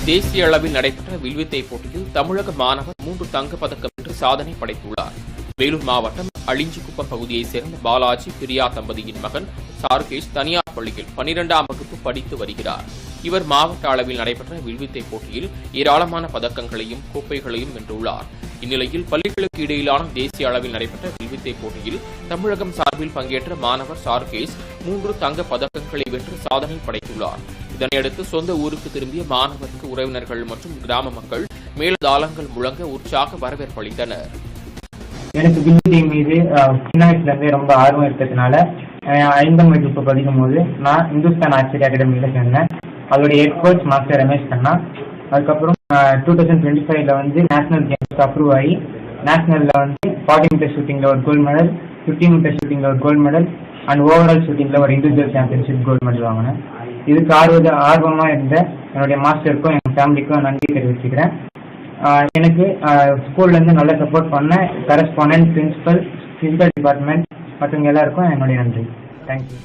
தேசிய அளவில் நடைபெற்ற வில்வித்தை போட்டியில் தமிழக மாணவர் 3 தங்கப் பதக்கம் வென்று சாதனை படைத்துள்ளார். வேலூர் மாவட்டம் அழிஞ்சிக்குப்பம் பகுதியைச் சேர்ந்த பாலாஜி பிரியா தம்பதியின் மகன் சாருகேஷ் தனியார் பள்ளியில் 12ஆம் வகுப்பு படித்து வருகிறார். இவர் மாவட்ட அளவில் நடைபெற்ற வில்வித்தை போட்டியில் ஏராளமான பதக்கங்களையும் கோப்பைகளையும் வென்றுள்ளார். இந்நிலையில் பள்ளிகளுக்கு இடையிலான தேசிய அளவில் நடைபெற்ற வில்வித்தை போட்டியில் தமிழகம் சார்பில் பங்கேற்ற மாணவர் சாருகேஷ் 3 தங்க பதக்கங்களை வென்று சாதனை படைத்துள்ளார். இதனையடுத்து சொந்த ஊருக்கு திரும்பிய மாணவருக்கு உறவினர்கள் மற்றும் கிராம மக்கள் மேலதாளங்கள் முழங்க உற்சாக வரவேற்பு அளித்தனர். எனக்கு வில்வித்தை மீது சின்ன வயசுல இருந்தே ரொம்ப ஆர்வம் இருக்கிறதுனால 5ஆம் வகுப்பு படிக்கும் போது நான் இந்துஸ்தான் ஆர்ச்சரி அகாடமியில சேர்ந்தேன். அதோட head coach master Ramesh Kanna. அதுக்கப்புறம் 2025 வந்து நேஷனல் கேம்ஸ்க்கு அப்ரூவ் ஆகி நேஷனல்ல வந்து 40 மீட்டர் ஷூட்டிங்ல ஒரு கோல்டு மெடல், 50 மீட்டர் ஷூட்டிங்ல ஒரு கோல்டு மெடல் அண்ட் ஓவரால் ஷூட்டிங்ல ஒரு இண்டிவிஜுவல் சாம்பியன்ஷிப் கோல்டு மெடல் வாங்கினேன். இதுக்கு ஆர்வமா இருந்த என்னுடைய மாஸ்டருக்கும் என் ஃபேமிலிக்கும் நன்றி தெரிவிச்சுக்கிறேன். எனக்கு ஸ்கூல்ல இருந்து நல்ல சப்போர்ட் பண்ண கரஸ்பாண்டன்ட், பிரின்சிபல், பிசிக்கல் டிபார்ட்மெண்ட் மற்றும் எல்லாருக்கும் என்னுடைய நன்றி. தேங்க்யூ.